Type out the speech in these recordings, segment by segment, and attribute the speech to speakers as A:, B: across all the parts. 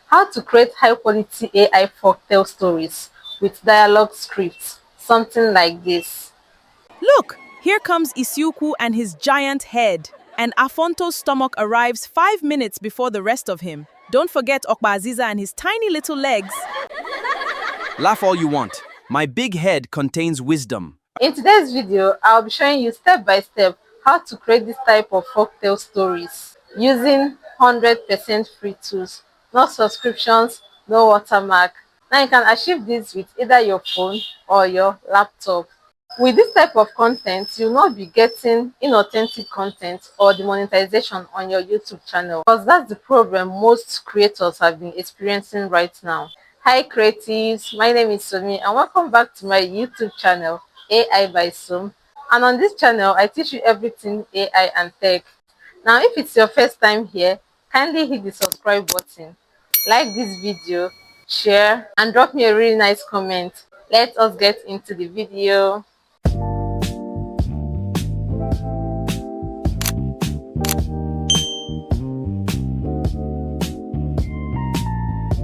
A: How to create high quality AI folktale stories with dialogue scripts, something like this.
B: Look, here comes Isiukwu and his giant head. And Afonto's stomach arrives 5 minutes before the rest of him. Don't forget Okbaziza and his tiny little legs.
C: Laugh all you want. My big head contains wisdom.
A: In today's video, I'll be showing you step by step how to create this type of folktale stories using 100% free tools, no subscriptions, no watermark. Now you can achieve this with either your phone or your laptop. With this type of content, you'll not be getting inauthentic content or demonetization on your YouTube channel, because that's the problem most creators have been experiencing right now. Hi creatives, my name is Sumi and welcome back to my YouTube channel AI by Sum. And on this channel, I teach you everything AI and tech. Now, if it's your first time here, kindly hit the subscribe button, like this video, share, and drop me a really nice comment. Let us get into the video.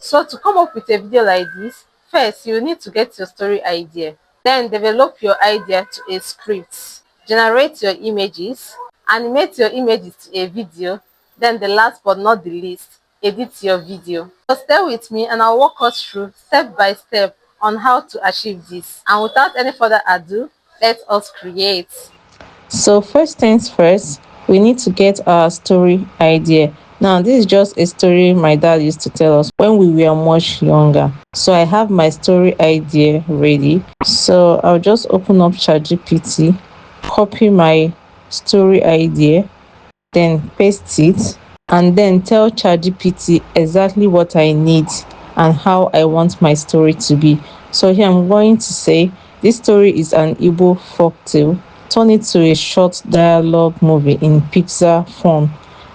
A: So to come up with a video like this, first you need to get your story idea. Then develop your idea to a script. Generate your images. Animate your images to a video. Then the last but not the least, edit your video. So stay with me and I'll walk us through step by step on how to achieve this. And without any further ado, let us create.
D: So first things first, we need to get our story idea. Now, this is just a story my dad used to tell us when we were much younger. So I have my story idea ready. So I'll just open up ChatGPT, copy my story idea, then paste it, and then tell ChatGPT exactly what I need and how I want my story to be. So here I'm going to say, this story is an Igbo folktale. Turn it to a short dialogue movie in Pixar form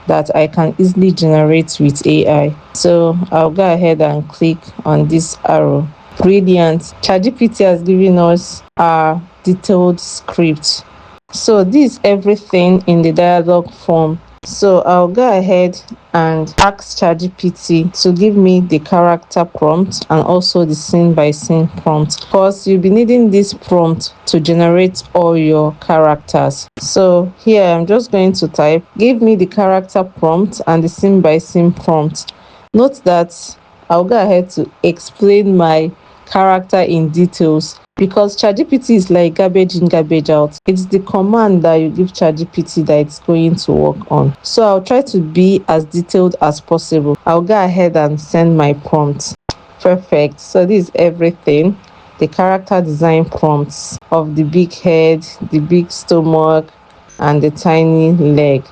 D: that I can easily generate with AI. So I'll go ahead and click on this arrow. Brilliant. ChatGPT has given us our detailed script. So this is everything in the dialogue form. So I'll go ahead and ask ChatGPT to give me the character prompt and also the scene by scene prompt, because you'll be needing this prompt to generate all your characters. So here I'm just going to type, give me the character prompt and the scene by scene prompt. Note that I'll go ahead to explain my character in details, because ChatGPT is like garbage in, garbage out. It's the command that you give ChatGPT that it's going to work on. So I'll try to be as detailed as possible. I'll go ahead and send my prompt. Perfect. So this is everything. The character design prompts of the big head, the big stomach, and the tiny leg,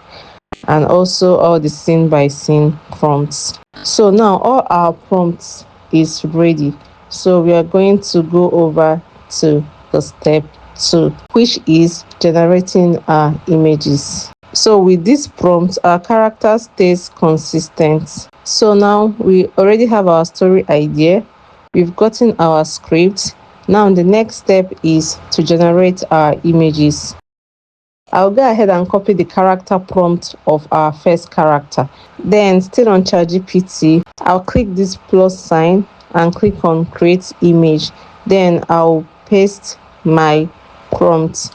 D: and also all the scene by scene prompts. So now all our prompts is ready. So we are going to go over to the step 2, which is generating our images. So with this prompt, our character stays consistent. So now we already have our story idea. We've gotten our script. Now the next step is to generate our images. I'll go ahead and copy the character prompt of our first character. Then still on ChatGPT, I'll click this plus sign and click on create image. Then I'll paste my prompt.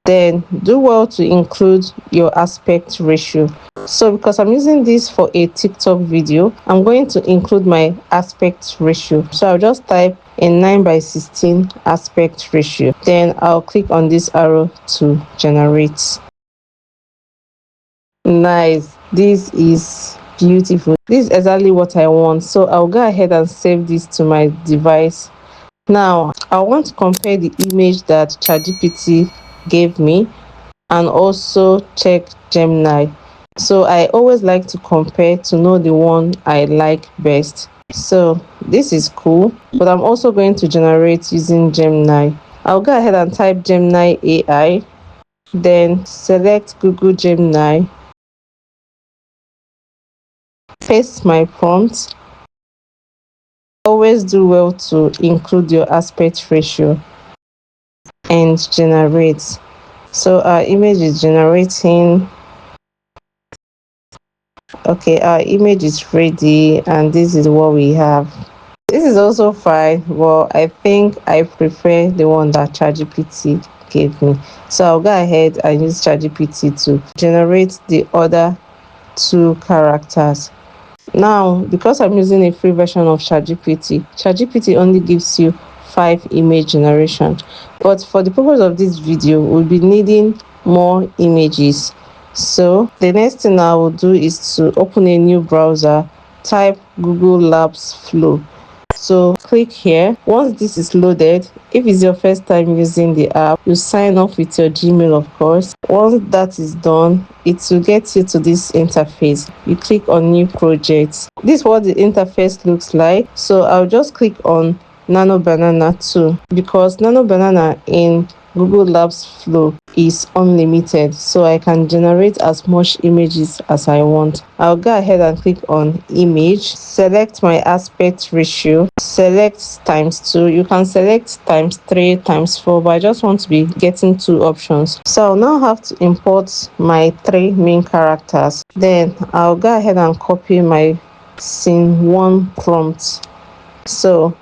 D: Then do well to include your aspect ratio. So because I'm using this for a TikTok video, I'm going to include my aspect ratio. So I'll just type a 9:16 aspect ratio. Then I'll click on this arrow to generate. Nice. This is beautiful. This is exactly what I want. So I'll go ahead and save this to my device. Now I want to compare the image that ChatGPT gave me and also check Gemini. So I always like to compare to know the one I like best. So this is cool, but I'm also going to generate using Gemini. I'll go ahead and type Gemini AI, then select Google Gemini, paste my prompt. Always do well to include your aspect ratio and generate. So our image is generating. Okay, our image is ready, and this is what we have. This is also fine, but I think I prefer the one that ChatGPT gave me. So I'll go ahead and use ChatGPT to generate the other two characters. Now, because I'm using a free version of ChatGPT only gives you 5 image generation. But for the purpose of this video, we'll be needing more images. So the next thing I will do is to open a new browser, type Google Labs Flow. So click here. Once this is loaded, if it's your first time using the app, you sign up with your Gmail, of course. Once that is done, it will get you to this interface. You click on new project. This is what the interface looks like. So I'll just click on Nano Banana 2 because Nano Banana in Google Labs Flow is unlimited, so I can generate as much images as I want. I'll go ahead and click on image, select my aspect ratio, select times 2. You can select times 3, times 4, but I just want to be getting 2 options. So I'll now have to import my 3 main characters. Then I'll go ahead and copy my scene 1 prompt. So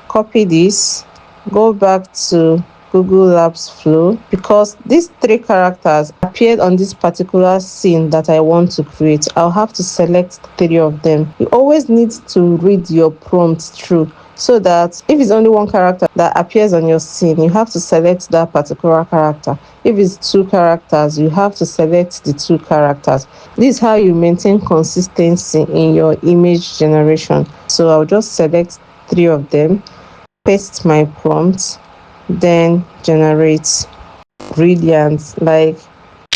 D: copy this, go back to Google Labs Flow because these 3 characters appeared on this particular scene that I want to create. I'll have to select 3 of them. You always need to read your prompt through so that if it's only 1 character that appears on your scene, you have to select that particular character. If it's 2 characters, you have to select the 2 characters. This is how you maintain consistency in your image generation. So I'll just select 3 of them, paste my prompt, then generate. Brilliant, like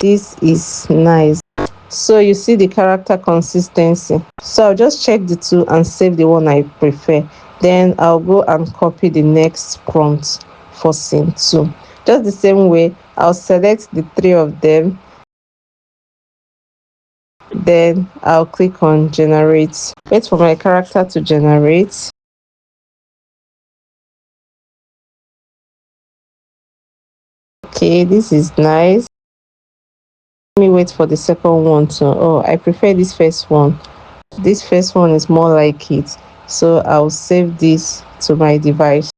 D: this is nice. So you see the character consistency. So I'll just check the 2 and save the one I prefer. Then I'll go and copy the next prompt for scene 2. Just the same way, I'll select the 3 of them, then I'll click on generate. Wait for my character to generate. Okay, this is nice. Let me wait for the second one to. Oh, I prefer this first one. This first one is more like it. So I'll save this to my device.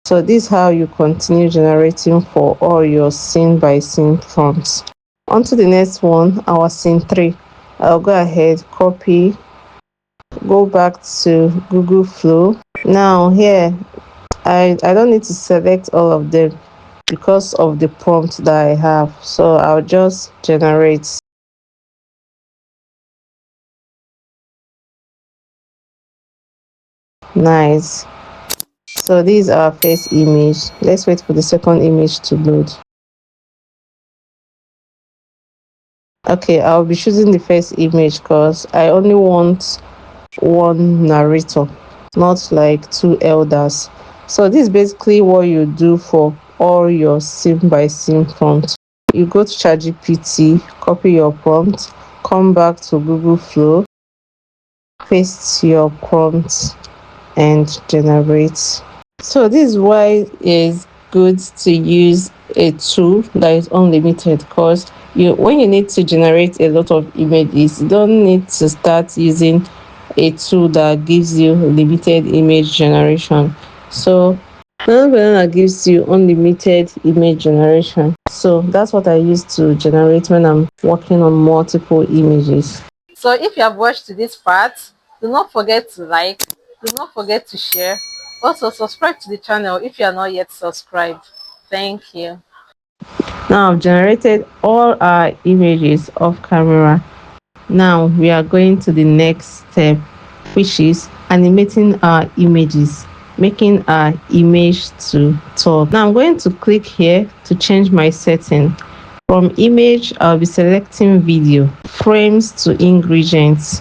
D: So this is how you continue generating for all your scene by scene prompts. On to the next one, our scene 3. I'll go ahead, copy, go back to Google Flow. Now here, I don't need to select all of them because of the prompt that I have. So I'll just generate. Nice. So this is our first image. Let's wait for the second image to load. Okay, I'll be choosing the first image because I only want one narrator, not like 2 elders. So this is basically what you do for all your scene by scene prompts. You go to ChatGPT, copy your prompt, come back to Google Flow, paste your prompt, and generate. So this is why it's good to use a tool that is unlimited because when you need to generate a lot of images, you don't need to start using a tool that gives you limited image generation. So Banana gives you unlimited image generation. So that's what I use to generate when I'm working on multiple images.
A: So if you have watched to this part, do not forget to like, do not forget to share. Also subscribe to the channel if you are not yet subscribed. Thank you.
D: Now I've generated all our images off camera. Now we are going to the next step, which is animating our images, making our image to talk. Now I'm going to click here to change my setting. From image, I'll be selecting video, frames to ingredients.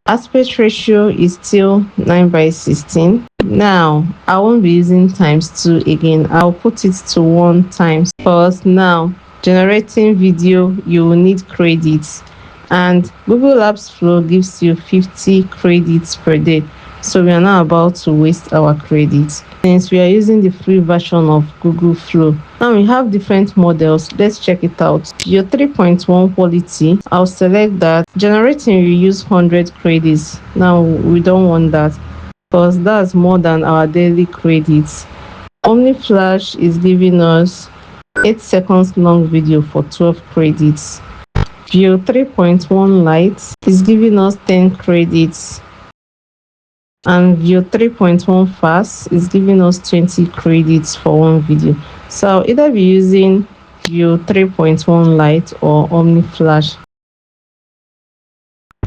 D: Aspect ratio is still 9:16. Now I won't be using times 2 again. I'll put it to 1 times because now generating video you will need credits, and Google Apps Flow gives you 50 credits per day. So we are now about to waste our credits since we are using the free version of Google Flow. Now we have different models. Let's check it out. Your 3.1 quality, I'll select that. Generating, you use 100 credits. Now we don't want that because that's more than our daily credits. OmniFlash is giving us 8 seconds long video for 12 credits. View 3.1 Lite is giving us 10 credits. And View 3.1 Fast is giving us 20 credits for one video. So I'll either be using View 3.1 Lite or OmniFlash.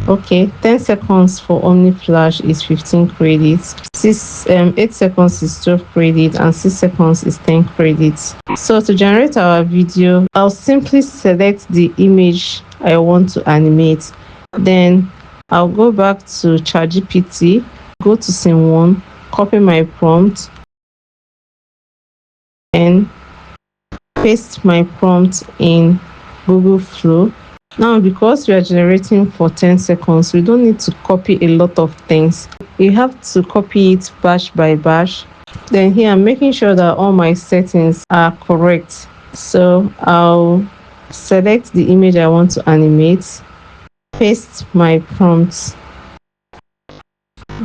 D: Okay, 10 seconds for OmniFlash is 15 credits. 8 seconds is 12 credits, and 6 seconds is 10 credits. So to generate our video, I'll simply select the image I want to animate. Then I'll go back to ChatGPT, go to scene 1, copy my prompt, and paste my prompt in Google Flow. Now, because we are generating for 10 seconds, we don't need to copy a lot of things. You have to copy it batch by batch. Then here, I'm making sure that all my settings are correct. So I'll select the image I want to animate, paste my prompt,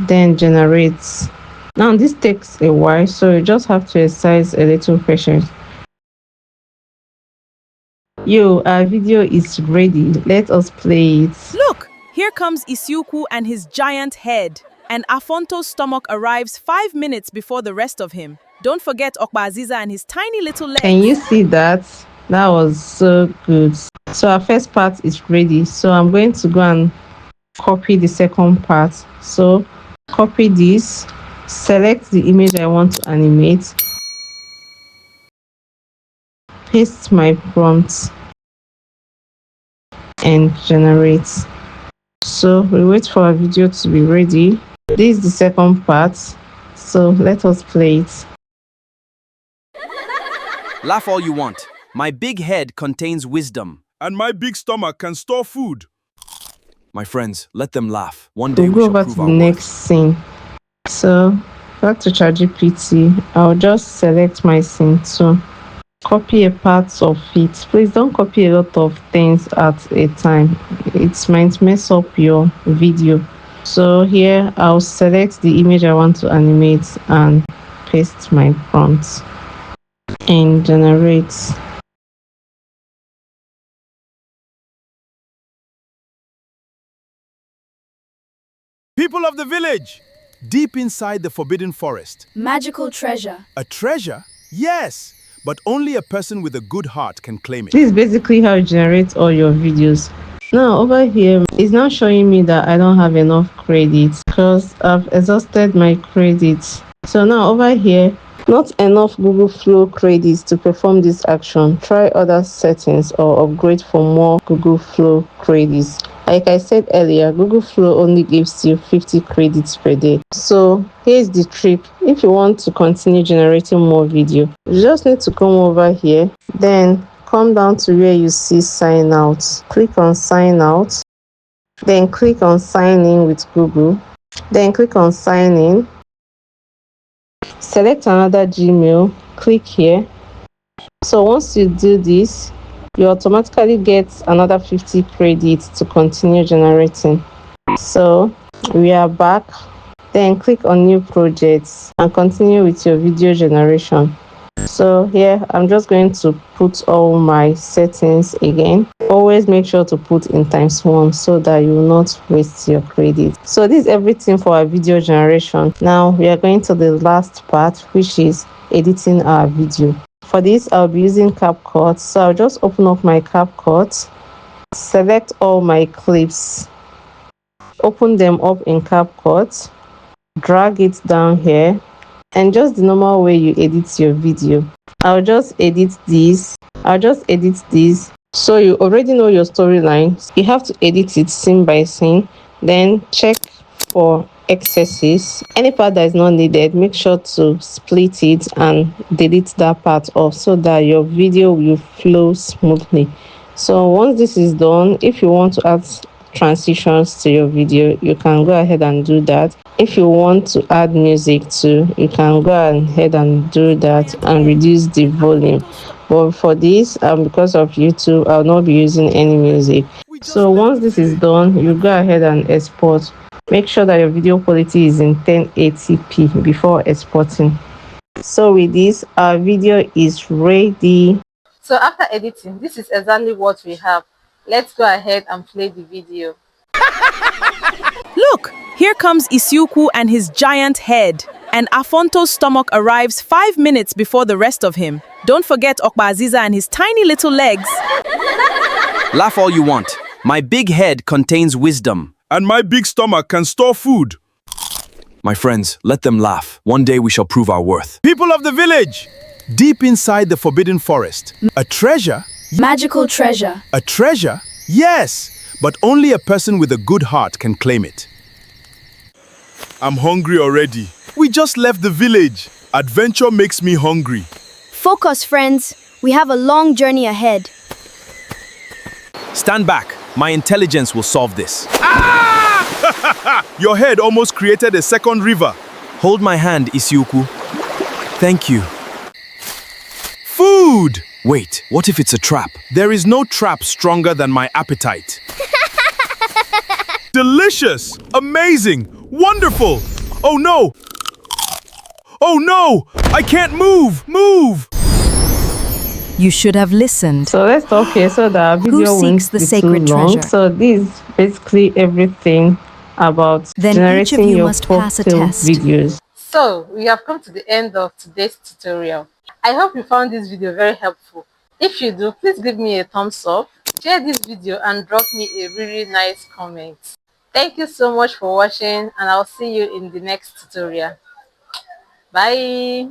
D: then generate. Now, this takes a while, so you just have to exercise a little patience. Our video is ready. Let us play it.
B: Look, here comes Isiukwu and his giant head. And Afonto's stomach arrives 5 minutes before the rest of him. Don't forget Okbaziza and his tiny little legs.
D: Can you see that? That was so good. So our first part is ready. So I'm going to go and copy the second part. So copy this, select the image I want to animate, paste my prompt, and generate. So we wait for our video to be ready. This is the second part, so let us play it.
C: Laugh all you want. My big head contains wisdom.
E: And my big stomach can store food.
C: My friends, let them laugh. One day
D: We'll
C: we
D: go
C: shall
D: over
C: prove
D: to
C: our
D: the next
C: worth.
D: scene. So back to ChatGPT, I'll just select my scene to copy a part of it. Please don't copy a lot of things at a time. It might mess up your video. So here I'll select the image I want to animate and paste my prompt and generate.
E: People of the village, deep inside the forbidden forest.
F: Magical treasure.
E: A treasure? Yes, but only a person with a good heart can claim it.
D: This is basically how you generate all your videos. Now over here, it's now showing me that I don't have enough credits because I've exhausted my credits. So now over here, not enough Google Flow credits to perform this action. Try other settings or upgrade for more Google Flow credits. Like I said earlier, Google Flow only gives you 50 credits per day. So here's the trick. If you want to continue generating more video, you just need to come over here, then come down to where you see sign out. Click on sign out, then click on sign in with Google, then click on sign in. Select another Gmail, click here. So once you do this, you automatically get another 50 credits to continue generating. So we are back. Then click on new projects and continue with your video generation. So here I'm just going to put all my settings again. Always make sure to put in ×1 so that you will not waste your credit. So this is everything for our video generation. Now we are going to the last part, which is editing our video. For this, I'll be using CapCut. So I'll just open up my CapCut, select all my clips, open them up in CapCut, drag it down here, and just the normal way you edit your video. I'll just edit this. So you already know your storyline. You have to edit it scene by scene. Then check for excesses. Any part that is not needed, make sure to split it and delete that part off so that your video will flow smoothly. So once this is done, if you want to add transitions to your video, you can go ahead and do that. If you want to add music too, you can go ahead and do that and reduce the volume. But for this, because of YouTube, I'll not be using any music.
E: We just
D: So
E: left
D: once
E: the
D: this is
E: village.
D: done, you go ahead and export. Make sure that your video quality is in 1080p before exporting. So with this, our video is ready.
A: So after editing, this is exactly what we have. Let's go ahead and play the video.
B: Look, here comes Isiukwu and his giant head. And Afonto's stomach arrives 5 minutes before the rest of him. Don't forget Okbaziza and his tiny little legs.
C: Laugh all you want. My big head contains wisdom.
E: And my big stomach can store food.
C: My friends, let them laugh. One day we shall prove our worth.
E: People of the village, deep inside the forbidden forest, a treasure?
F: Magical treasure.
E: A treasure? Yes, but only a person with a good heart can claim it. I'm hungry already. We just left the village. Adventure makes me hungry.
F: Focus, friends. We have a long journey ahead.
C: Stand back. My intelligence will solve this.
E: Your head almost created a second river.
C: Hold my hand, Isiukwu. Thank you.
E: Food!
C: Wait, what if it's a trap?
E: There is no trap stronger than my appetite. Delicious! Amazing! Wonderful! Oh no! Oh no! I can't move! Move!
B: You should have listened.
D: So let's stop here so that our video won't
B: seeks the
D: be
B: sacred
D: too long.
B: treasure?
D: So this is basically everything about
B: Then each of
D: generating
B: you
D: your
B: must pass a
D: folktale
B: test.
D: videos.
A: So we have come to the end of today's tutorial. I hope you found this video very helpful. If you do, please give me a thumbs up, share this video and drop me a really nice comment. Thank you so much for watching and I'll see you in the next tutorial. Bye!